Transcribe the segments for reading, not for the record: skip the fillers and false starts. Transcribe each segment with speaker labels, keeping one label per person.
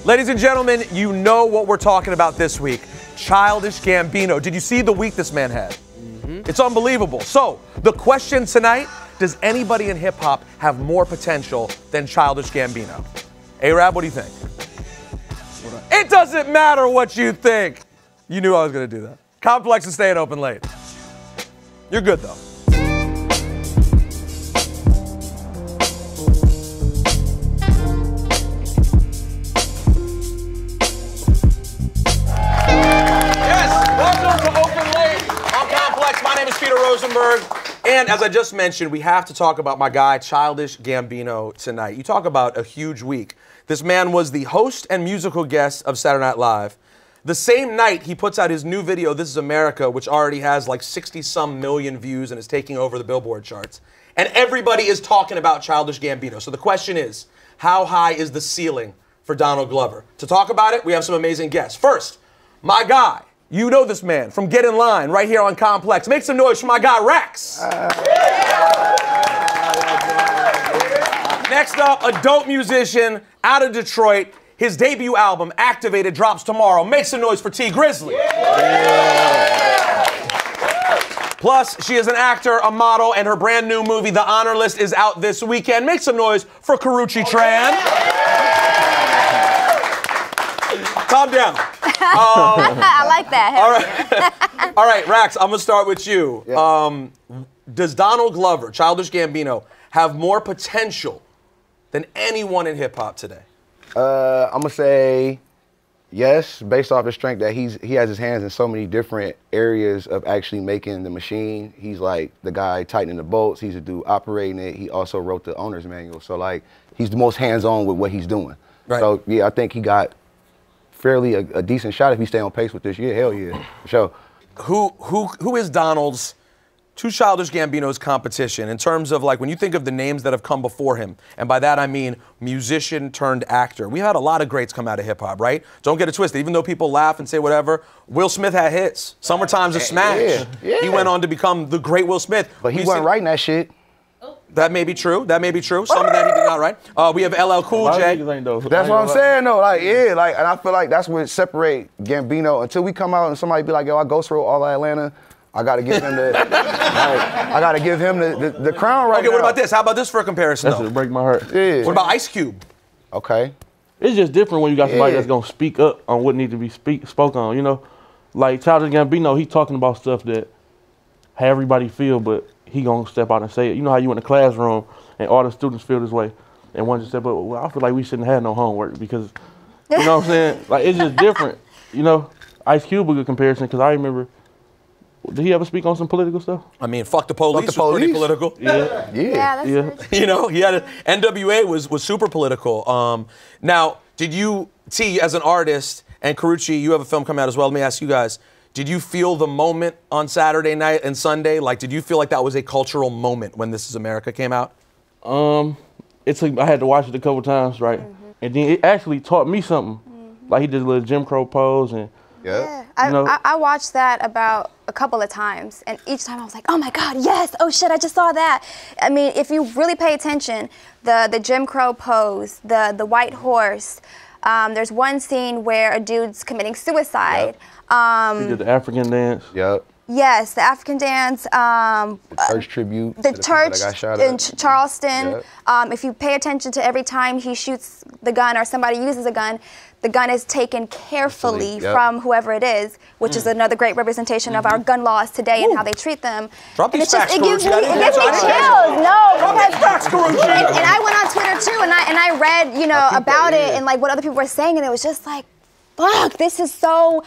Speaker 1: Ladies and gentlemen, you know what we're talking about this week. Childish Gambino. Did you see the week this man had? It's unbelievable. So, the question tonight, does anybody in hip-hop have more potential than Childish Gambino? A-Rab, what do you think? It doesn't matter what you think. You knew I was going to do that. Complex is staying open late. You're good, though. My name is Peter Rosenberg, and as I just mentioned, we have to talk about my guy, Childish Gambino, tonight. You talk about a huge week. This man was the host and musical guest of Saturday Night Live. The same night, he puts out his new video, This Is America, which already has like 60-some million views and is taking over the Billboard charts. And everybody is talking about Childish Gambino. So the question is, how high is the ceiling for Donald Glover? To talk about it, we have some amazing guests. First, my guy. You know this man from Get In Line right here on Complex. Make some noise for my guy, Racks. Next up, a dope musician out of Detroit. His debut album, Activated, drops tomorrow. Make some noise for T. Grizzley. Plus, she is an actor, a model, and her brand new movie, The Honor List, is out this weekend. Make some noise for Karrueche Tran. Calm down.
Speaker 2: I like that.
Speaker 1: All right. All right, Rax, I'm going to start with you. Yeah. Does Donald Glover, Childish Gambino, have more potential than anyone in hip-hop today?
Speaker 3: I'm going to say yes, based off the strength that he has his hands in so many different areas of actually making the machine. He's like the guy tightening the bolts. He's the dude operating it. He also wrote the owner's manual. So, like, he's the most hands-on with what he's doing. Right. So, yeah, I think he got fairly a decent shot if he stay on pace with this year. Hell yeah, for sure.
Speaker 1: Who is Donald's, to Childish Gambino's competition in terms of, like, when you think of the names that have come before him, and by that I mean musician turned actor. We've had a lot of greats come out of hip hop, right? Don't get it twisted. Even though people laugh and say whatever, Will Smith had hits. Summertime's a smash. Yeah. He went on to become the great Will Smith.
Speaker 3: But he wasn't writing that shit.
Speaker 1: That may be true. That may be true. Some of that he did not write. We have LL Cool J.
Speaker 3: That's what I'm saying, though. Like, yeah, like, and I feel like that's what separate Gambino. Until we come out and somebody be like, yo, I ghost wrote all of Atlanta. I gotta give him the, I gotta give him the crown right now.
Speaker 1: Okay, what about this? How about this for a comparison?
Speaker 4: That's gonna break my heart.
Speaker 3: Yeah.
Speaker 1: What about Ice Cube?
Speaker 3: Okay.
Speaker 4: It's just different when you got somebody that's gonna speak up on what needs to be spoke on. You know, like Childish Gambino, he talking about stuff that how everybody feel, but he gonna step out and say it. You know how you in the classroom and all the students feel this way, and one just said, "But well, I feel like we shouldn't have no homework because," you know what I'm saying? Like, it's just different. You know, Ice Cube a good comparison because I remember. Did he ever speak on some political stuff?
Speaker 1: I mean, fuck the police. Fuck the police. Was pretty political.
Speaker 3: Yeah.
Speaker 2: That's
Speaker 1: You know, he had NWA was super political. Now, did you, T, as an artist, and Karrueche, you have a film coming out as well. Let me ask you guys. Did you feel the moment on Saturday night and Sunday? Like, did you feel like that was a cultural moment when This Is America came out?
Speaker 4: I had to watch it a couple times, right? And then it actually taught me something. Like, he did a little Jim Crow pose and.
Speaker 2: Yeah. I watched that about a couple of times, and each time I was like, oh my God, yes, oh shit, I just saw that. I mean, if you really pay attention, the Jim Crow pose, the white horse, there's one scene where a dude's committing suicide.
Speaker 4: He did the African dance.
Speaker 3: Yep.
Speaker 2: Yes, the African dance.
Speaker 3: The church tribute.
Speaker 2: The church in Charleston. Yep. If you pay attention to every time he shoots the gun or somebody uses a gun, the gun is taken carefully from whoever it is, which is another great representation of our gun laws today and how they treat them.
Speaker 1: Drop these facts,
Speaker 2: it gives me chills. No, because and I went on Twitter too, and I read, you know, about it and like what other people were saying, and it was just like, fuck, this is so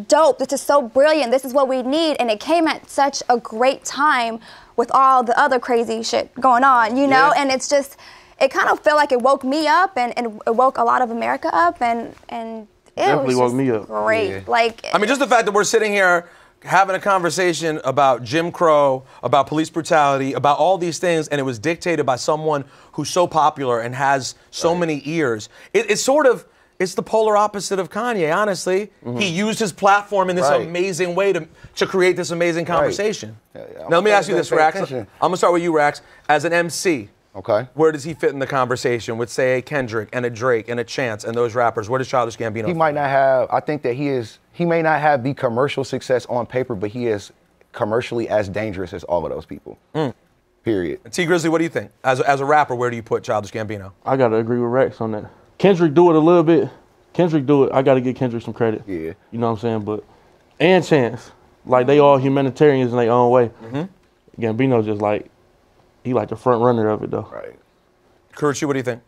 Speaker 2: dope. This is so brilliant. This is what we need, and it came at such a great time with all the other crazy shit going on, you know, and it's just. It kind of felt like it woke me up and it woke a lot of America up and it
Speaker 4: definitely
Speaker 2: was
Speaker 4: woke me up.
Speaker 2: Great.
Speaker 3: Yeah.
Speaker 2: Like,
Speaker 1: I mean, just the fact that we're sitting here having a conversation about Jim Crow, about police brutality, about all these things, and it was dictated by someone who's so popular and has so many ears. It's sort of, it's the polar opposite of Kanye, honestly. He used his platform in this amazing way to create this amazing conversation. Now, let me ask you this, Rax. I'm going to start with you, Rax. As an MC,
Speaker 3: Okay.
Speaker 1: Where does he fit in the conversation with, say, a Kendrick and a Drake and a Chance and those rappers? Where does Childish Gambino?
Speaker 3: He might not have. I think that he may not have the commercial success on paper, but he is commercially as dangerous as all of those people. Period.
Speaker 1: T. Grizzly, what do you think? As a rapper, where do you put Childish Gambino?
Speaker 4: I gotta agree with Rex on that. Kendrick do it a little bit. Kendrick do it. I gotta give Kendrick some credit.
Speaker 3: Yeah.
Speaker 4: You know what I'm saying? But and Chance, like they all humanitarians in their own way. Gambino just like he like the front runner of it though.
Speaker 3: Right.
Speaker 1: Karrueche, what do you think?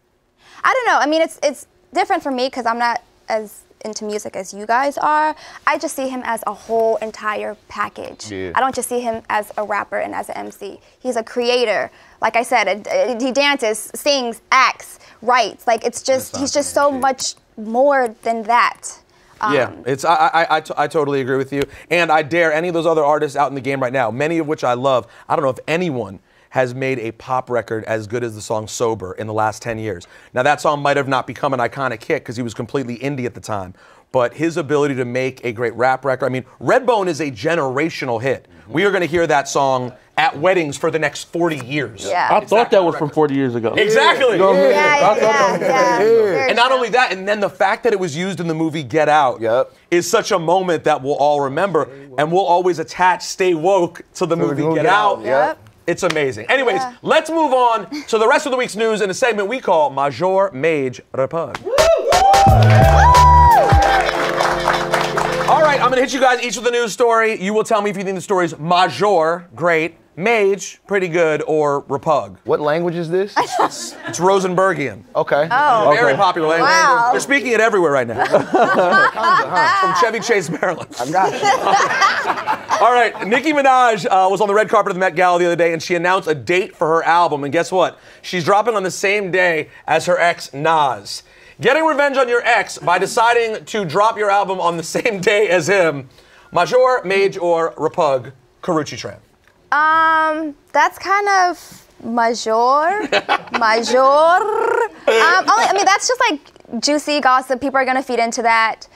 Speaker 2: I don't know. I mean, it's different for me because I'm not as into music as you guys are. I just see him as a whole entire package.
Speaker 3: Yeah.
Speaker 2: I don't just see him as a rapper and as an MC. He's a creator. Like I said, he dances, sings, acts, writes. Like it's just he's just so much more than that.
Speaker 1: Yeah, I totally agree with you. And I dare any of those other artists out in the game right now, many of which I love. I don't know if anyone has made a pop record as good as the song Sober in the last 10 years. Now that song might have not become an iconic hit because he was completely indie at the time, but his ability to make a great rap record, I mean, Redbone is a generational hit. We are going to hear that song at weddings for the next 40 years.
Speaker 2: Yeah.
Speaker 4: I thought that was from 40 years ago.
Speaker 1: Exactly.
Speaker 2: Yeah.
Speaker 1: And not only that, and then the fact that it was used in the movie Get Out is such a moment that we'll all remember, and we'll always attach Stay Woke to the movie Get Out.
Speaker 2: Yep.
Speaker 1: It's amazing. Anyways, let's move on to the rest of the week's news in a segment we call Major, Mage, Repug. All right, I'm gonna hit you guys each with a news story. You will tell me if you think the story's major, great, mage, pretty good, or repug.
Speaker 3: What language is this?
Speaker 1: It's Rosenbergian.
Speaker 3: Okay.
Speaker 2: Oh.
Speaker 1: Very popular language.
Speaker 2: Wow.
Speaker 1: They're speaking it everywhere right now. From Chevy Chase, Maryland.
Speaker 3: I got you.
Speaker 1: All right, Nicki Minaj was on the red carpet of the Met Gala the other day, and she announced a date for her album. And guess what? She's dropping on the same day as her ex, Nas. Getting revenge on your ex by deciding to drop your album on the same day as him. Major, mage, or repug? Karrueche Tran.
Speaker 2: That's kind of major. I mean, that's just like juicy gossip. People are gonna feed into that.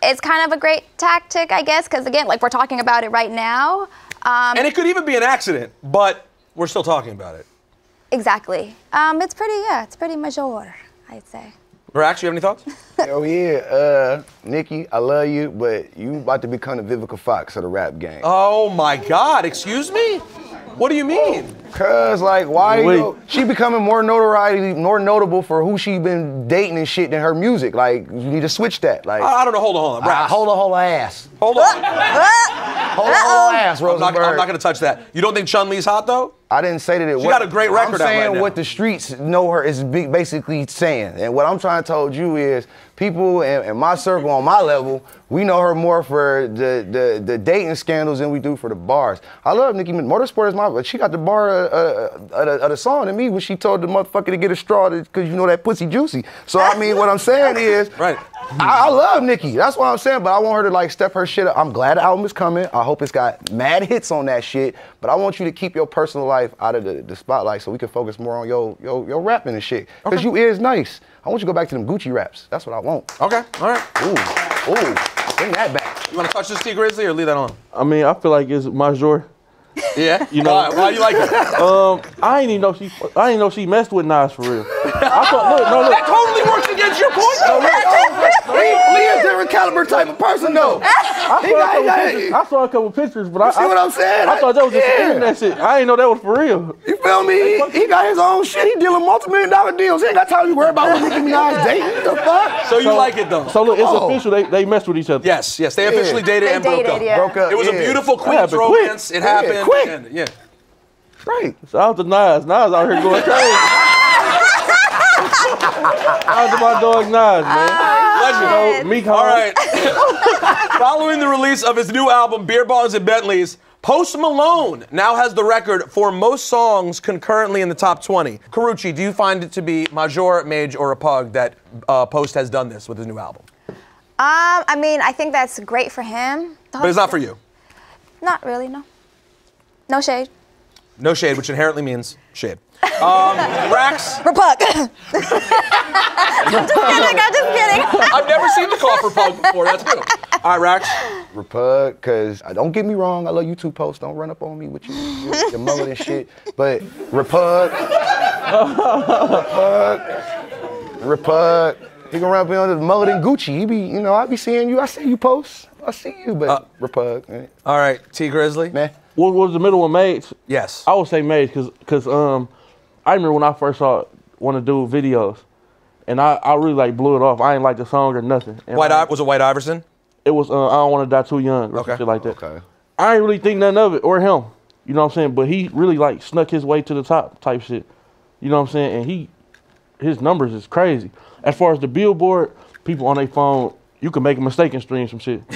Speaker 2: It's kind of a great tactic, I guess, because again, like we're talking about it right now.
Speaker 1: And it could even be an accident, but we're still talking about it.
Speaker 2: Exactly. It's pretty major, I'd say.
Speaker 1: Racks, you have any thoughts?
Speaker 3: Hell yeah. Nicki, I love you, but you about to become the Vivica Fox of the rap game.
Speaker 1: Oh my God, excuse me? What do you mean?
Speaker 3: Cause like, why she becoming more notoriety, more notable for who she been dating and shit than her music. Like, you need to switch that. Like,
Speaker 1: I don't know, hold on. Racks.
Speaker 3: hold on ass.
Speaker 1: Hold on.
Speaker 3: Hold on ass, Rosenberg.
Speaker 1: I'm not gonna touch that. You don't think Chun-Li's hot though?
Speaker 3: I didn't say that it was.
Speaker 1: She got a great record out
Speaker 3: I'm saying
Speaker 1: right now.
Speaker 3: what the streets know her is basically saying. And what I'm trying to tell you is people in my circle, on my level, we know her more for the dating scandals than we do for the bars. I love Nicki Minaj. Motorsport is but she got the bar of the song to me when she told the motherfucker to get a straw because you know that pussy juicy. So I mean, what I'm saying is,
Speaker 1: right.
Speaker 3: I love Nicki. That's what I'm saying, but I want her to like step her shit up. I'm glad the album is coming. I hope it's got mad hits on that shit, but I want you to keep your personal life out of the spotlight so we can focus more on your rapping and shit. Because you is nice. I want you to go back to them Gucci raps. That's what I want.
Speaker 1: Okay, all right.
Speaker 3: Ooh, bring that back.
Speaker 1: You want to touch this T Grizzly or leave that on?
Speaker 4: I mean, I feel like it's major.
Speaker 1: Yeah?
Speaker 4: You know,
Speaker 1: why you like it?
Speaker 4: I didn't even know she messed with Nas for real. I thought, look.
Speaker 1: That totally works against your point, though.
Speaker 3: Lee a different caliber type of person, though.
Speaker 4: I saw a couple pictures, but
Speaker 3: See what I'm saying?
Speaker 4: I thought that was just internet shit. I didn't know that was for real.
Speaker 3: You feel me? He got his own shit. He dealing multi-million-dollar deals. He ain't got time to be worried about what Nicki Minaj dating. The fuck?
Speaker 1: So you like it, though?
Speaker 4: So look, it's official. They messed with each other.
Speaker 1: Yes. They officially dated and broke up.
Speaker 2: Yeah.
Speaker 3: Broke up.
Speaker 1: It was a beautiful Queen's romance. It happened.
Speaker 3: Quick.
Speaker 1: Yeah.
Speaker 3: Right.
Speaker 4: Shout out to Nas. Nas out here going crazy. Shout out to my dog Nas, man.
Speaker 1: Legend. All right. Following the release of his new album, Beer Bongs and Bentleys, Post Malone now has the record for most songs concurrently in the top 20. Karrueche, do you find it to be major, mage, or a pug that Post has done this with his new album?
Speaker 2: I mean, I think that's great for him.
Speaker 1: But it's not for you.
Speaker 2: Not really, no. No shade.
Speaker 1: No shade, which inherently means shade. Racks.
Speaker 2: Repug. I'm just kidding.
Speaker 1: I've never seen the call for pug before. That's good. All right, Rax.
Speaker 3: Repug, because don't get me wrong, I love you two posts. Don't run up on me with your mullet and shit. But Repug. Repug. He gonna run up on the mullet and Gucci. He be, you know, I be seeing you. I see you post. I see you, but Repug. Man.
Speaker 1: All right, T Grizzly.
Speaker 3: Man.
Speaker 4: What was the middle one, Mage?
Speaker 1: Yes.
Speaker 4: I would say Mage, cause I remember when I first want to do videos, and I really like blew it off. I ain't like the song or nothing. And
Speaker 1: Was it White Iverson?
Speaker 4: It was I Don't Want to Die Too Young or some shit like that. Okay. I ain't really think nothing of it or him. You know what I'm saying? But he really like snuck his way to the top type shit. You know what I'm saying? And his numbers is crazy. As far as the Billboard, people on their phone, you can make a mistake and stream some shit. You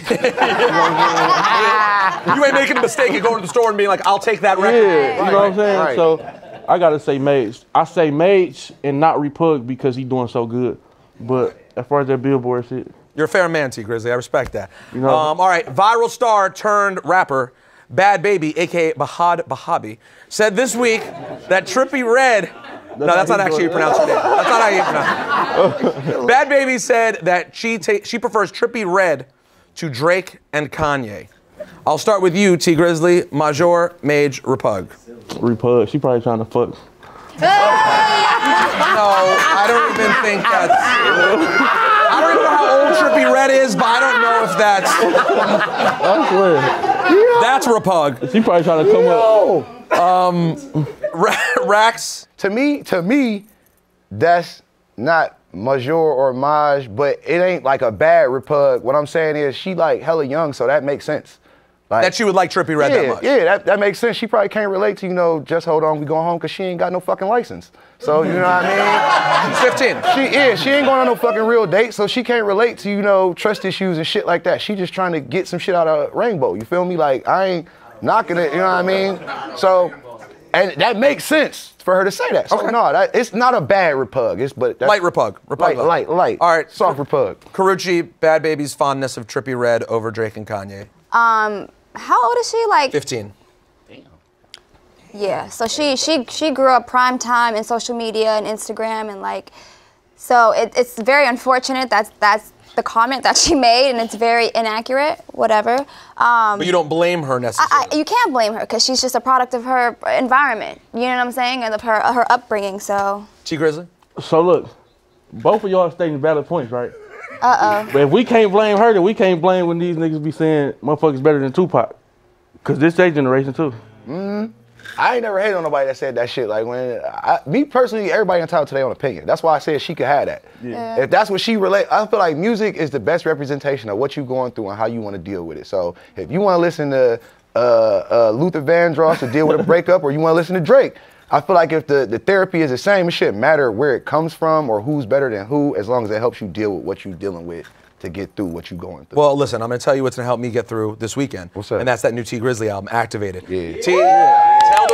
Speaker 1: ain't making a mistake and going to the store and being like, I'll take that record.
Speaker 4: Yeah, you know what I'm saying? Right. So I gotta say Mage. I say Mage and not Repug because he's doing so good. But as far as that Billboard shit.
Speaker 1: You're a fair man, T Grizzly. I respect that.
Speaker 4: You know,
Speaker 1: all right, viral star turned rapper, Bhad Bhabie, aka Bhad Bhabie, said this week that Trippie Redd. No, that's not actually how you pronounce her name. That's not how you pronounce it. Bhad Bhabie said that she prefers Trippie Redd to Drake and Kanye. I'll start with you, T Grizzly, Major, Mage, Repug.
Speaker 4: Repug. She probably trying to fuck.
Speaker 1: No, I don't even think that's. I don't even know how old Trippie Redd is, but I don't know if that's. That's Repug.
Speaker 4: She probably trying to come up.
Speaker 1: Rax.
Speaker 3: To me, that's not Major or Maj, but it ain't like a bad Repug. What I'm saying is she like hella young, so that makes sense. Like,
Speaker 1: that she would like Trippie Redd that much.
Speaker 3: Yeah, that makes sense. She probably can't relate to, you know, just hold on, we going home, because she ain't got no fucking license. So, you know what I
Speaker 1: mean? She's 15.
Speaker 3: She ain't going on no fucking real date, so she can't relate to, you know, trust issues and shit like that. She just trying to get some shit out of Rainbow, you feel me? Like, I ain't knocking it, you know what I mean? So, and that makes sense for her to say that. So, no, it's not a bad Repug.
Speaker 1: Light Repug.
Speaker 3: Light.
Speaker 1: All right.
Speaker 3: Soft Repug.
Speaker 1: Karrueche, Bhad Bhabie's fondness of Trippie Redd over Drake and Kanye.
Speaker 2: How old is she? Like
Speaker 1: 15.
Speaker 2: Yeah, so she grew up prime time in social media and Instagram and like, so it's very unfortunate that's the comment that she made, and it's very inaccurate, whatever.
Speaker 1: But you don't blame her necessarily.
Speaker 2: You can't blame her because she's just a product of her environment, you know what I'm saying, and of her upbringing, so.
Speaker 1: T Grizzly?
Speaker 4: So look, both of y'all are stating valid points, right?
Speaker 2: Uh-oh.
Speaker 4: But if we can't blame her, then we can't blame when these niggas be saying motherfuckers better than Tupac. Because this their generation too.
Speaker 3: Mm-hmm. I ain't never hated on nobody that said that shit. Like me personally, everybody entitled to their own opinion. That's why I said she could have that. Yeah. If that's what she relate, I feel like music is the best representation of what you're going through and how you want to deal with it. So if you want to listen to Luther Vandross to deal with a breakup, or you want to listen to Drake, I feel like if the therapy is the same, it shouldn't matter where it comes from or who's better than who, as long as it helps you deal with what you're dealing with to get through what you're going through.
Speaker 1: Well, listen, I'm going to tell you what's going to help me get through this weekend.
Speaker 3: What's up?
Speaker 1: And that's that new T Grizzly album, Activated.
Speaker 3: Yeah.
Speaker 1: T, tell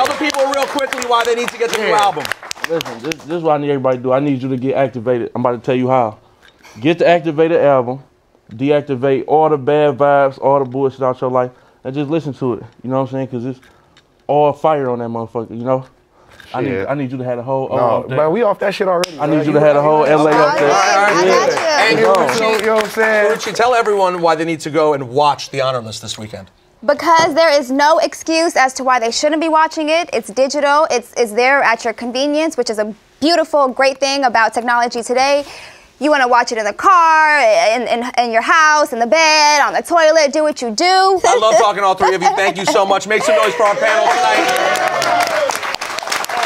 Speaker 1: the people real quickly why they need to get the new album.
Speaker 4: Listen, this is what I need everybody to do. I need you to get activated. I'm about to tell you how. Get the Activated album, deactivate all the bad vibes, all the bullshit out your life, and just listen to it. You know what I'm saying? Because it's all fire on that motherfucker, you know? I need you to have the whole
Speaker 3: but we off that shit already.
Speaker 4: I need you to have the whole LA up there.
Speaker 1: And
Speaker 3: you know what I'm saying?
Speaker 1: Karrueche, tell everyone why they need to go and watch The Honor List this weekend.
Speaker 2: Because there is no excuse as to why they shouldn't be watching it. It's digital. It's there at your convenience, which is a beautiful, great thing about technology today. You want to watch it in the car, in your house, in the bed, on the toilet, do what you do.
Speaker 1: I love talking to all three of you. Thank you so much. Make some noise for our panel tonight.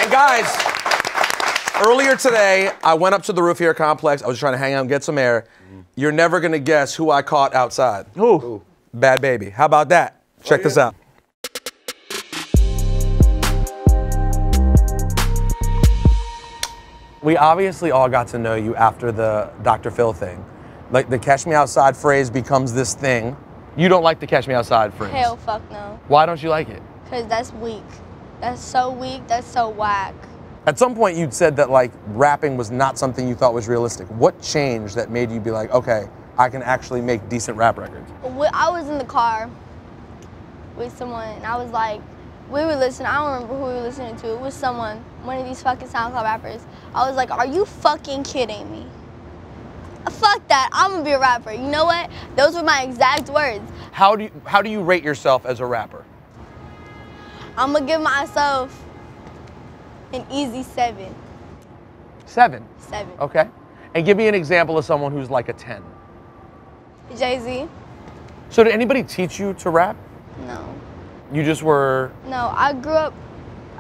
Speaker 1: And guys, earlier today, I went up to the roof here at Complex. I was trying to hang out and get some air. You're never going to guess who I caught outside.
Speaker 4: Who?
Speaker 1: Bhad Bhabie. How about that? Check this out. We obviously all got to know you after the Dr. Phil thing. Like the Catch Me Outside phrase becomes this thing. You don't like the Catch Me Outside phrase?
Speaker 5: Hell fuck no.
Speaker 1: Why don't you like it?
Speaker 5: Because that's weak. That's so weak, that's so whack.
Speaker 1: At some point you'd said that like rapping was not something you thought was realistic. What changed that made you be like, okay, I can actually make decent rap records?
Speaker 5: I was in the car with someone and I was like, we were listening, I don't remember who we were listening to. It was someone, one of these fucking SoundCloud rappers. I was like, are you fucking kidding me? fuck that. I'm gonna be a rapper. You know what? Those were my exact words.
Speaker 1: How do you rate yourself as a rapper?
Speaker 5: I'm gonna give myself an easy 7.
Speaker 1: 7.
Speaker 5: 7.
Speaker 1: Okay. And give me an example of someone who's like a 10.
Speaker 5: Jay-Z?
Speaker 1: So did anybody teach you to rap?
Speaker 5: No.
Speaker 1: You just were...
Speaker 5: No, I grew up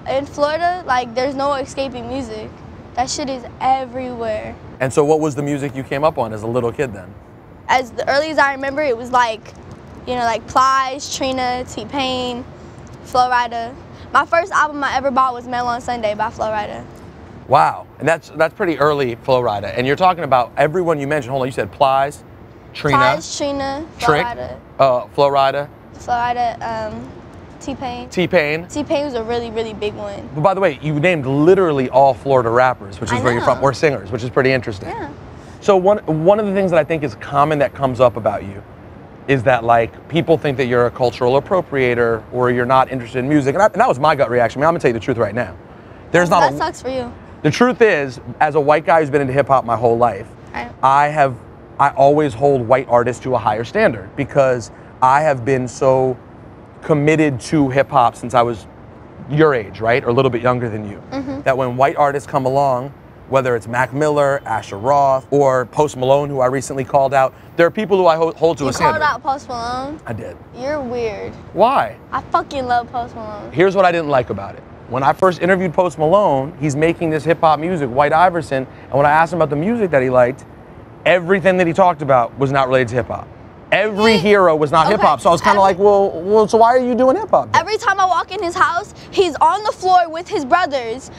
Speaker 5: in Florida. Like, there's no escaping music. That shit is everywhere.
Speaker 1: And so what was the music you came up on as a little kid then?
Speaker 5: As the earliest I remember, it was like, you know, like Priice, Trina, T-Pain, Flo Rida. My first album I ever bought was Mail on Sunday by Flo Rida.
Speaker 1: Wow. And that's pretty early, Flo Rida. And you're talking about everyone you mentioned. Hold on, you said Priice, Trina,
Speaker 5: Priice, Trina, Flo
Speaker 1: Trick,
Speaker 5: Rida.
Speaker 1: Flo Rida.
Speaker 5: Flo Rida, T-Pain.
Speaker 1: T-Pain.
Speaker 5: T-Pain was a really, really big one.
Speaker 1: But by the way, you named literally all Florida rappers, which is where you're from, or singers, which is pretty interesting.
Speaker 5: Yeah.
Speaker 1: So one of the things that I think is common that comes up about you is that like people think that you're a cultural appropriator or you're not interested in music. And that was my gut reaction. I mean, I'm gonna tell you the truth right now.
Speaker 5: That sucks for you.
Speaker 1: The truth is, as a white guy who's been into hip hop my whole life,
Speaker 5: Right.
Speaker 1: I always hold white artists to a higher standard because I have been so committed to hip hop since I was your age, right? Or a little bit younger than you. That when white artists come along, whether it's Mac Miller, Asher Roth, or Post Malone, who I recently called out, there are people who I hold to a standard.
Speaker 5: You called out Post Malone?
Speaker 1: I did.
Speaker 5: You're weird.
Speaker 1: Why?
Speaker 5: I fucking love Post Malone.
Speaker 1: Here's what I didn't like about it. When I first interviewed Post Malone, he's making this hip hop music, White Iverson, and when I asked him about the music that he liked, everything that he talked about was not related to hip hop. Every hero was not hip hop, so I was kind of like, well, so why are you doing hip hop?
Speaker 5: Every time I walk in his house, he's on the floor with his brothers,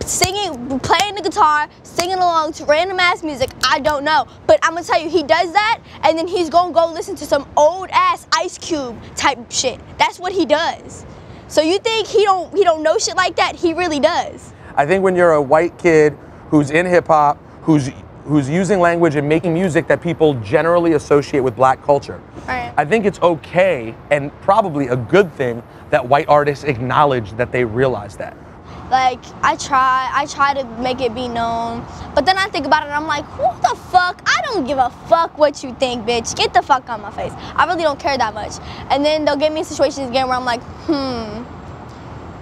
Speaker 5: singing, playing the guitar, singing along to random ass music. I don't know, but I'm gonna tell you, he does that, and then he's gonna go listen to some old ass Ice Cube type shit. That's what he does. So you think he don't know shit like that? He really does.
Speaker 1: I think when you're a white kid who's in hip hop, who's using language and making music that people generally associate with black culture,
Speaker 5: Right.
Speaker 1: I think it's okay and probably a good thing that white artists acknowledge that they realize that.
Speaker 5: Like, I try to make it be known, but then I think about it and I'm like, who the fuck? I don't give a fuck what you think, bitch. Get the fuck out of my face. I really don't care that much. And then they'll get me in situations again where I'm like,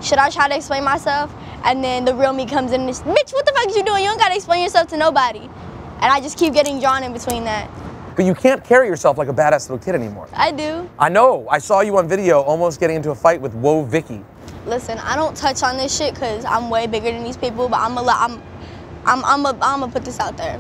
Speaker 5: should I try to explain myself? And then the real me comes in and it's, bitch, what the fuck is you doing? You don't gotta explain yourself to nobody. And I just keep getting drawn in between that.
Speaker 1: But you can't carry yourself like a badass little kid anymore.
Speaker 5: I do.
Speaker 1: I know. I saw you on video almost getting into a fight with Whoa Vicky.
Speaker 5: Listen, I don't touch on this shit because I'm way bigger than these people, but I'm gonna put this out there.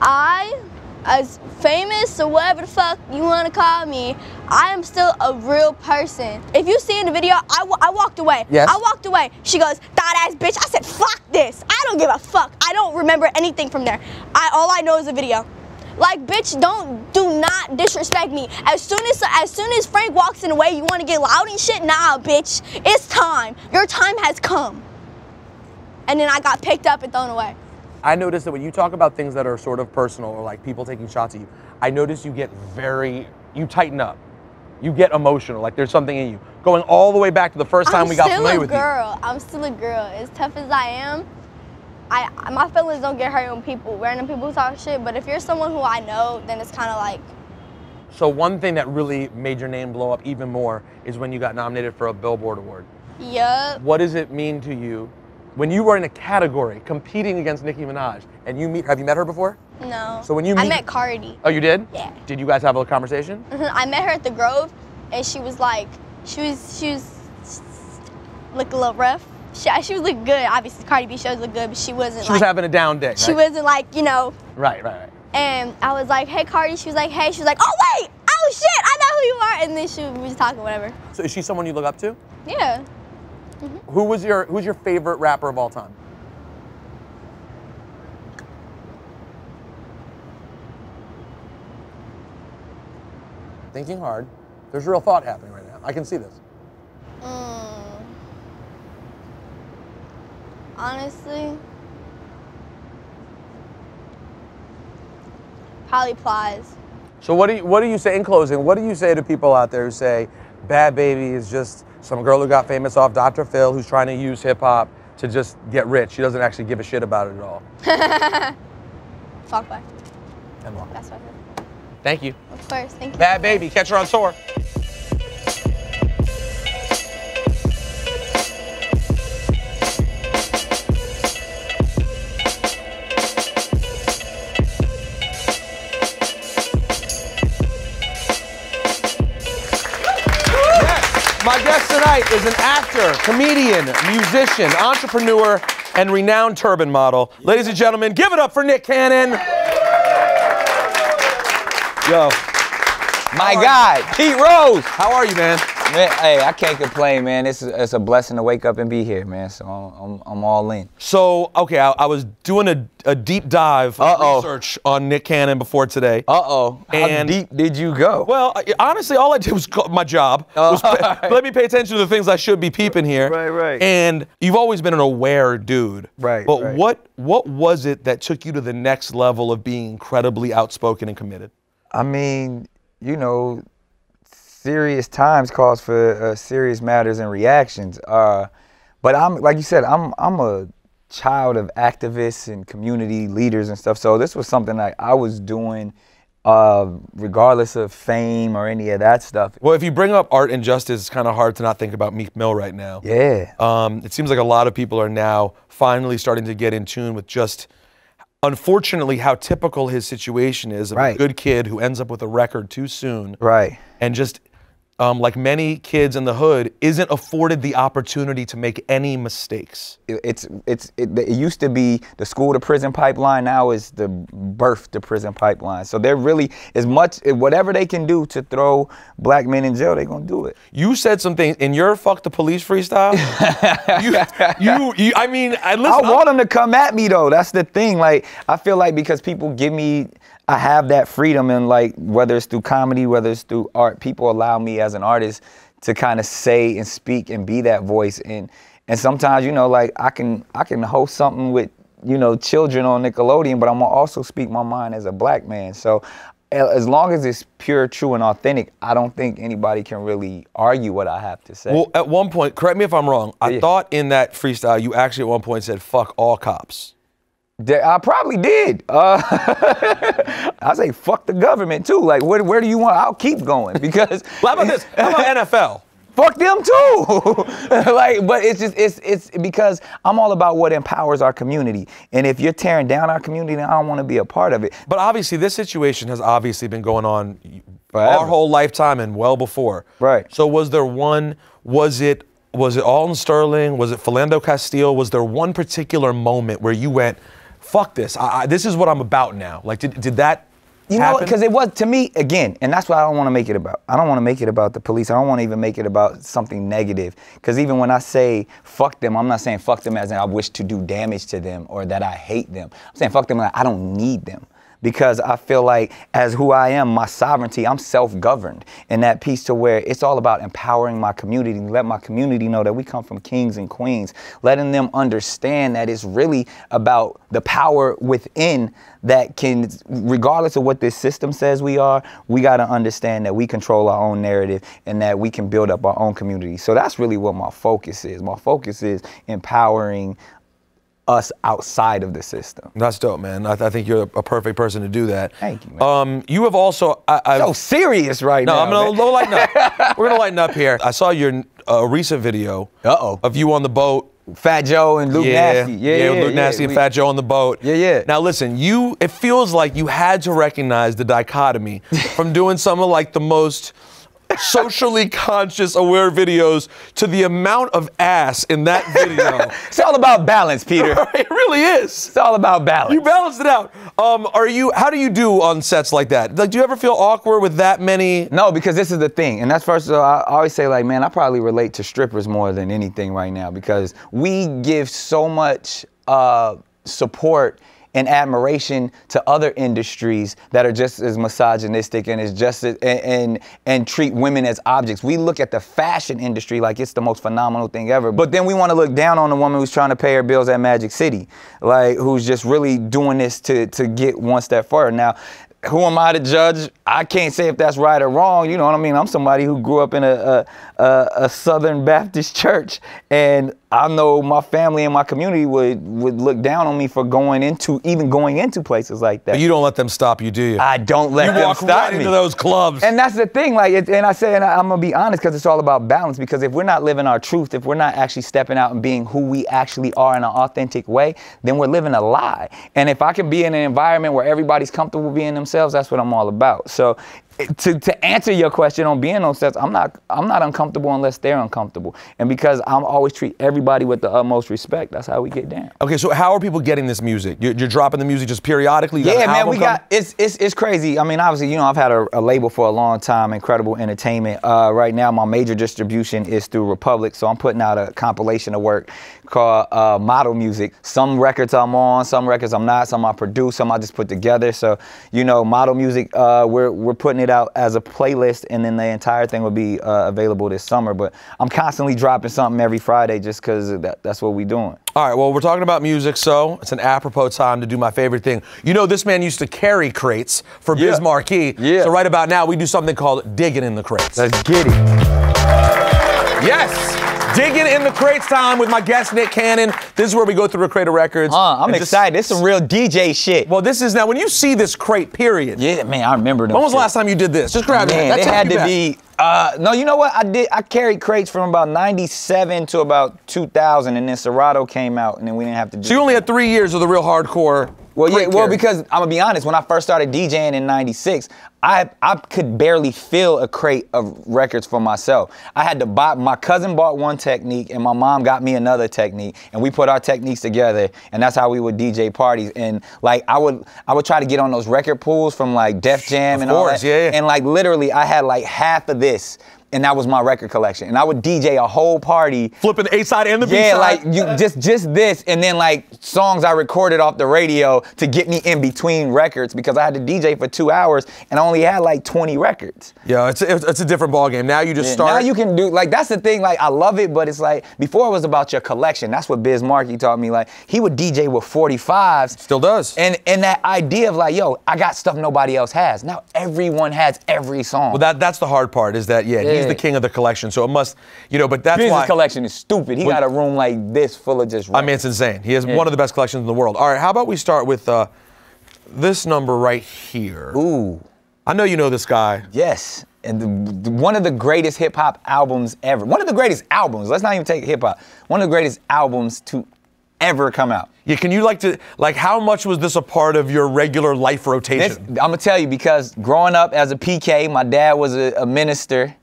Speaker 5: I, as famous or whatever the fuck you wanna call me, I am still a real person. If you see in the video, I walked away.
Speaker 1: Yes.
Speaker 5: I walked away. She goes, that ass bitch. I said, fuck this. I don't give a fuck. I don't remember anything from there. All I know is the video. Like, bitch, do not disrespect me. As soon as Frank walks in the way, you want to get loud and shit? Nah, bitch, it's time. Your time has come. And then I got picked up and thrown away.
Speaker 1: I noticed that when you talk about things that are sort of personal or like people taking shots at you, I notice you get you tighten up. You get emotional, like there's something in you. Going all the way back to the first time we got familiar with you.
Speaker 5: I'm still a girl. As tough as I am, my feelings don't get hurt when random people talk shit, but if you're someone who I know, then it's kind of like.
Speaker 1: So one thing that really made your name blow up even more is when you got nominated for a Billboard Award.
Speaker 5: Yup.
Speaker 1: What does it mean to you when you were in a category competing against Nicki Minaj and have you met her before?
Speaker 5: No.
Speaker 1: So when you meet.
Speaker 5: I met Cardi.
Speaker 1: Oh, you did?
Speaker 5: Yeah.
Speaker 1: Did you guys have a conversation?
Speaker 5: I met her at the Grove, and she was like, she was look a little rough. She was looking good. Obviously, Cardi B shows look good, but she wasn't.
Speaker 1: She was having a down day. Right?
Speaker 5: She wasn't like, you know.
Speaker 1: Right.
Speaker 5: And I was like, hey, Cardi. She was like, hey. She was like, oh wait, oh shit, I know who you are. And then we was talking, whatever.
Speaker 1: So is she someone you look up to?
Speaker 5: Yeah.
Speaker 1: Who's your favorite rapper of all time? Thinking hard. There's real thought happening right now. I can see this.
Speaker 5: Honestly, probably Priice.
Speaker 1: So what do you say in closing? What do you say to people out there who say Bhad Bhabie is just some girl who got famous off Dr. Phil who's trying to use hip hop to just get rich? She doesn't actually give a shit about it at all.
Speaker 5: Fuck back.
Speaker 1: and more.
Speaker 5: That's what I heard.
Speaker 1: Thank you.
Speaker 5: Of course, thank you.
Speaker 1: Bhad Bhabie, catch her on tour. My guest tonight is an actor, comedian, musician, entrepreneur, and renowned turban model. Ladies and gentlemen, give it up for Nick Cannon. Yo.
Speaker 6: My guy, Pete Rose.
Speaker 1: How are you, man?
Speaker 6: Man, hey, I can't complain, man. It's a blessing to wake up and be here, man. So I'm all in.
Speaker 1: So, okay, I was doing a deep dive research on Nick Cannon before today.
Speaker 6: How deep did you go?
Speaker 1: Well, honestly, all I did was my job. Let me pay attention to the things I should be peeping here.
Speaker 6: Right.
Speaker 1: And you've always been an aware dude.
Speaker 6: Right.
Speaker 1: But what was it that took you to the next level of being incredibly outspoken and committed?
Speaker 6: I mean, you know, serious times calls for serious matters and reactions. But I'm, like you said, I'm a child of activists and community leaders and stuff. So this was something that I was doing regardless of fame or any of that stuff.
Speaker 1: Well, if you bring up art and justice, it's kind of hard to not think about Meek Mill right now.
Speaker 6: Yeah.
Speaker 1: It seems like a lot of people are now finally starting to get in tune with just, unfortunately, how typical his situation is of a good kid who ends up with a record too soon.
Speaker 6: Right.
Speaker 1: And just, like many kids in the hood, isn't afforded the opportunity to make any mistakes.
Speaker 6: It used to be the school to prison pipeline. Now is the birth to prison pipeline. So they're really, as much, whatever they can do to throw black men in jail, they're gonna do it.
Speaker 1: You said something in your "fuck the police" freestyle. I mean, I
Speaker 6: want them to come at me though. That's the thing. Like, I feel like because people give me, I have that freedom, and like whether it's through comedy, whether it's through art, people allow me as an artist to kind of say and speak and be that voice. And sometimes, you know, like I can host something with, you know, children on Nickelodeon, but I'm gonna also speak my mind as a black man. So as long as it's pure, true, and authentic, I don't think anybody can really argue what I have to say.
Speaker 1: Well, at one point, correct me if I'm wrong, I thought in that freestyle you actually at one point said "fuck all cops."
Speaker 6: I probably did. I say fuck the government too. Like, where do you want? I'll keep going because.
Speaker 1: Well, how about this? How about NFL?
Speaker 6: Fuck them too. Like, but it's because I'm all about what empowers our community. And if you're tearing down our community, then I don't want to be a part of it.
Speaker 1: But obviously, this situation has obviously been going on
Speaker 6: forever.
Speaker 1: Our whole lifetime and well before.
Speaker 6: Right.
Speaker 1: So was there one? Was it Alton Sterling? Was it Philando Castile? Was there one particular moment where you went, fuck this, this is what I'm about now? Like, did that happen?
Speaker 6: Because it was, to me, again, and that's what I don't want to make it about. I don't want to make it about the police. I don't want to even make it about something negative. Because even when I say fuck them, I'm not saying fuck them as in I wish to do damage to them or that I hate them. I'm saying fuck them like I don't need them. Because I feel like as who I am, my sovereignty, I'm self-governed. And that piece to where it's all about empowering my community, let my community know that we come from kings and queens, letting them understand that it's really about the power within that can, regardless of what this system says we are, we got to understand that we control our own narrative and that we can build up our own community. So that's really what my focus is. My focus is empowering us outside of the system.
Speaker 1: That's dope, man. I think you're a perfect person to do that.
Speaker 6: Thank you, man.
Speaker 1: You have also...
Speaker 6: so serious right now.
Speaker 1: No, I'm gonna lighten up. We're gonna lighten up here. I saw your recent video of you on the boat.
Speaker 6: Fat Joe and Luke Nasty.
Speaker 1: Yeah, Luke Nasty and Fat Joe on the boat.
Speaker 6: Yeah.
Speaker 1: Now listen, it feels like you had to recognize the dichotomy from doing some of like the most socially conscious, aware videos to the amount of ass in that video.
Speaker 6: It's all about balance, Peter.
Speaker 1: It really is.
Speaker 6: It's all about balance.
Speaker 1: You balanced it out. How do you do on sets like that? Like, do you ever feel awkward with that many?
Speaker 6: No, because this is the thing. And that's first of all, I always say like, man, I probably relate to strippers more than anything right now because we give so much support and admiration to other industries that are just as misogynistic and is just and treat women as objects. We look at the fashion industry like it's the most phenomenal thing ever, but then we want to look down on the woman who's trying to pay her bills at Magic City, like who's just really doing this to get one step further. Now, who am I to judge? I can't say if that's right or wrong. You know what I mean? I'm somebody who grew up in a Southern Baptist church, and I know my family and my community would look down on me for even going into places like that.
Speaker 1: But you don't let them stop you, do you?
Speaker 6: I don't let them stop me.
Speaker 1: You walk right into those clubs.
Speaker 6: And that's the thing, like, and I say, and I'm gonna be honest, because it's all about balance. Because if we're not living our truth, if we're not actually stepping out and being who we actually are in an authentic way, then we're living a lie. And if I can be in an environment where everybody's comfortable being themselves, that's what I'm all about. So, to answer your question on being on sets, I'm not uncomfortable unless they're uncomfortable. And because I'm always treat everybody with the utmost respect, that's how we get down.
Speaker 1: Okay, so how are people getting this music? You're dropping the music just periodically?
Speaker 6: Yeah, man, it's crazy. I mean, obviously, you know, I've had a label for a long time, Incredible Entertainment. Right now, my major distribution is through Republic, so I'm putting out a compilation of work called Model Music. Some records I'm on, some records I'm not, some I produce, some I just put together. So, you know, Model Music, we're putting it out as a playlist, and then the entire thing will be available this summer. But I'm constantly dropping something every Friday just because that's what we're doing.
Speaker 1: All right, well, we're talking about music, so it's an apropos time to do my favorite thing. You know, this man used to carry crates for Biz Markie.
Speaker 6: Yeah.
Speaker 1: So right about now, we do something called Digging in the Crates.
Speaker 6: Let's get it.
Speaker 1: Yes! Digging in the Crates time with my guest, Nick Cannon. This is where we go through a crate of records.
Speaker 6: I'm excited. This is some real DJ shit.
Speaker 1: Well, this is now, when you see this crate, period.
Speaker 6: Yeah, man, I remember them.
Speaker 1: When was the last time you did this? Just grab it.
Speaker 6: Man, they had to be, no, you know what? I carried crates from about 97 to about 2000, and then Serato came out, and then we didn't have to do
Speaker 1: So you only had 3 years of the real hardcore.
Speaker 6: Well, yeah, well, because I'm gonna be honest, when I first started DJing in '96, I could barely fill a crate of records for myself. I had to buy, my cousin bought one technique and my mom got me another technique, and we put our techniques together, and that's how we would DJ parties. And like I would try to get on those record pools from like Def Jam and all that.
Speaker 1: Yeah.
Speaker 6: And like literally I had like half of this. And that was my record collection. And I would DJ a whole party.
Speaker 1: Flipping the A-side and the B-side?
Speaker 6: Yeah, like just this, and then like songs I recorded off the radio to get me in between records, because I had to DJ for 2 hours and I only had like 20 records.
Speaker 1: Yeah, it's a different ballgame. Now you just start.
Speaker 6: Now you can do, like, that's the thing, like I love it, but it's like, before it was about your collection. That's what Biz Markie taught me. Like, he would DJ with 45s.
Speaker 1: Still does.
Speaker 6: And that idea of like, yo, I got stuff nobody else has. Now everyone has every song.
Speaker 1: Well, that's the hard part, is that, he's the king of the collection, so it must, but that's
Speaker 6: Biz's
Speaker 1: why.
Speaker 6: collection is stupid. He got a room like this full of just records.
Speaker 1: I mean, it's insane. He has one of the best collections in the world. All right, how about we start with this number right here.
Speaker 6: Ooh.
Speaker 1: I know you know this guy.
Speaker 6: Yes. And one of the greatest hip hop albums ever. One of the greatest albums. Let's not even take hip hop. One of the greatest albums to ever come out.
Speaker 1: Yeah, can you how much was this a part of your regular life rotation?
Speaker 6: I'm gonna tell you, because growing up as a PK, my dad was a minister,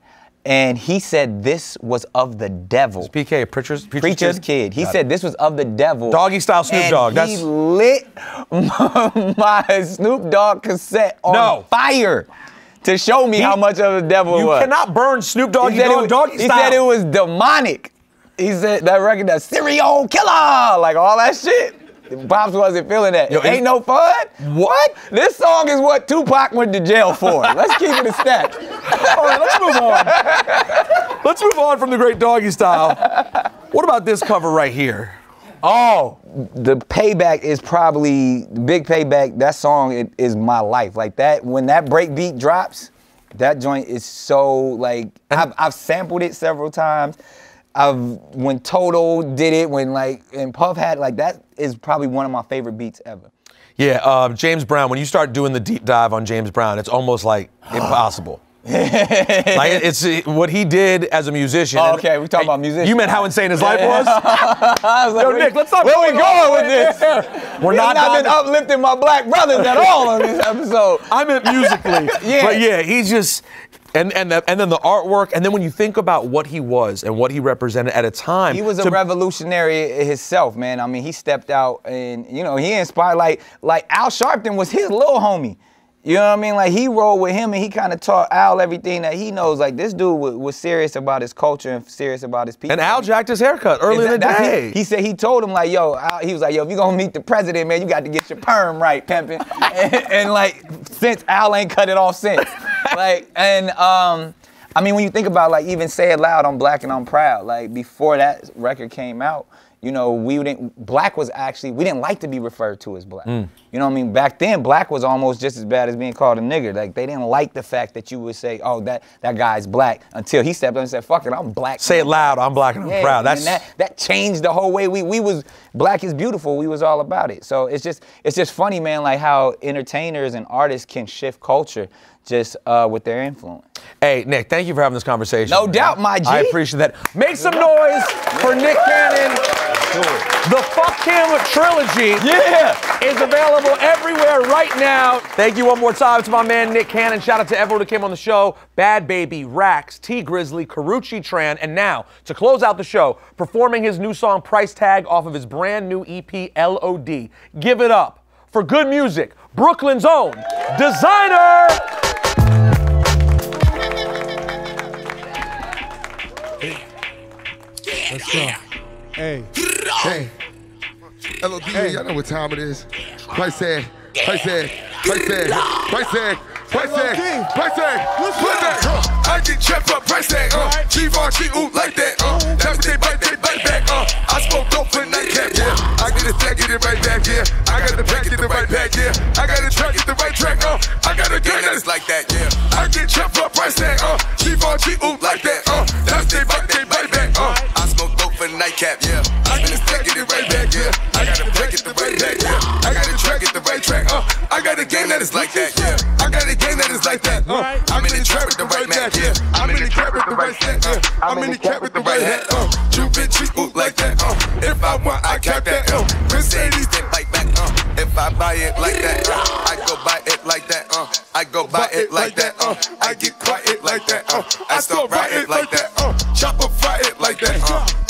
Speaker 6: and he said this was of the devil.
Speaker 1: Is PK,
Speaker 6: Preacher's kid. He said this was of the devil.
Speaker 1: Doggy style Snoop Dogg.
Speaker 6: He lit my Snoop Dogg cassette on fire to show me how much of the devil it was.
Speaker 1: You cannot burn Snoop Doggy Doggy style.
Speaker 6: He said it was demonic. He said that record, that serial killer, like all that shit. Pops wasn't feeling that. It ain't no fun? What? This song is what Tupac went to jail for. Let's keep it a stack.
Speaker 1: All right, let's move on. Let's move on from the great Doggy Style. What about this cover right here?
Speaker 6: Oh, the Payback is probably, the Big Payback, that song is my life. Like that, when that break beat drops, that joint is so like, I've sampled it several times. When Toto did it, and Puff had, like, that is probably one of my favorite beats ever.
Speaker 1: Yeah, James Brown, when you start doing the deep dive on James Brown, it's almost like impossible. Like, it's what he did as a musician.
Speaker 6: Oh, okay, we talking about musicians.
Speaker 1: You meant how insane his life was?
Speaker 6: I was like,
Speaker 1: yo, Nick, let's talk
Speaker 6: where we going with this?
Speaker 1: We're not
Speaker 6: been uplifting my black brothers at all on this episode.
Speaker 1: I meant musically.
Speaker 6: Yeah.
Speaker 1: But yeah, he's just, and then the artwork, and then when you think about what he was and what he represented at a time.
Speaker 6: He was a revolutionary himself, man. I mean, he stepped out and, he inspired, like Al Sharpton was his little homie. You know what I mean? Like, he rolled with him and he kind of taught Al everything that he knows. Like, this dude was serious about his culture and serious about his people.
Speaker 1: And Al jacked his haircut early in the day.
Speaker 6: He said, he told him, like, yo, Al, he was like, yo, if you gonna meet the president, man, you got to get your perm right, pimpin'. and like, since Al ain't cut it off since. Like, and I mean, when you think about, like, even Say It Loud, I'm Black and I'm Proud. Like, before that record came out, you know, black was actually, we didn't like to be referred to as black. You know what I mean? Back then, black was almost just as bad as being called a nigger. Like, they didn't like the fact that you would say, oh, that guy's black, until he stepped up and said, fuck it, I'm black.
Speaker 1: Say it loud, I'm black and I'm proud.
Speaker 6: That changed the whole way we was, black is beautiful, we was all about it. So it's just funny, man, like how entertainers and artists can shift culture just with their influence.
Speaker 1: Hey, Nick, thank you for having this conversation.
Speaker 6: No doubt, my G.
Speaker 1: I appreciate that. Make some noise for Nick Cannon. The Fuck Him trilogy is available everywhere right now. Thank you one more time to my man Nick Cannon. Shout out to everyone who came on the show. Bhad Bhabie, Racks, T Grizzley, Karrueche Tran, and now, to close out the show, performing his new song Priice Tag off of his brand new EP, LOD. Give it up for good music, Brooklyn's own Desiigner.
Speaker 7: Let's go. Hey. Hey. LOD, hey. Y'all know what time it is. Priice Tag. Priice Tag. Priice Tag. Priice Tag. Priice Tag. Priice Tag. Priice Tag. I get trapped up, Priice Tag. G-Var-G, ooh, like that. That's what they bite back. I smoke dope for nightcap, yeah. I get a stack, get it right back, yeah. I got the pack, get the right back, yeah. I got a track, get the right track, I got a gang that's like that, yeah. I get trapped up, Priice Tag. G-Var-G, ooh, like that. That's they bite back, I smoke dope for nightcap, yeah. I get a stack, get it right back, yeah. I got a pack, get the right back, yeah. I got a track, get the right track, I got a gang that is like that, yeah. I got a gang that is like that, I'm in the trap with the right man, yeah. I'm in the cap with the right set, I'm in the cap with the right hat, Jupin treat ooh like that, if I want, I cap that, Mercedes, they bite back, if I buy it like that, I go buy it like that, I go buy it like that, I get quiet like that, I start it like that, chop up, fry it like that,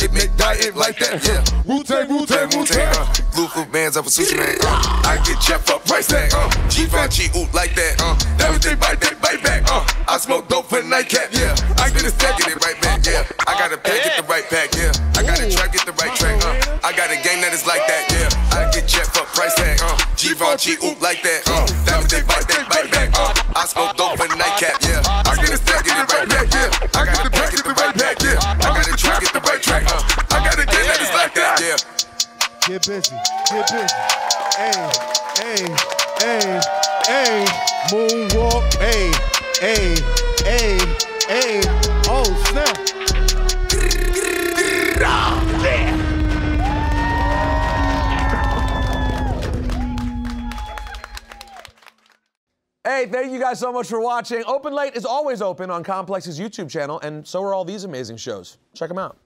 Speaker 7: it make diet like that, yeah. Wu-Tang, Wu-Tang, Wu-Tang, blue food bands up a sushi man, I get chopped up, Priice Tag, G-Van-G, ooh like that, that was they bite back, I smoke dope for nightcap, yeah. I get a stack, get it right back, yeah. I got a pack, get the right pack, yeah. I got a track, get the right track, I got a gang that is like that, yeah. I get checked for Priice Tag, G-Var-G, ooh like that, that was they bite back, I smoke dope for nightcap, yeah. I get a stack, get it right back, yeah. I got the pack, get the right pack, yeah. I got a track, get the right track, I got a gang that is like that, yeah.
Speaker 8: Get busy, ayy, ayy, ayy, ayy, moonwalk, ayy, ayy, ayy, ayy, oh snap.
Speaker 1: Hey, thank you guys so much for watching. Open Late is always open on Complex's YouTube channel, and so are all these amazing shows. Check them out.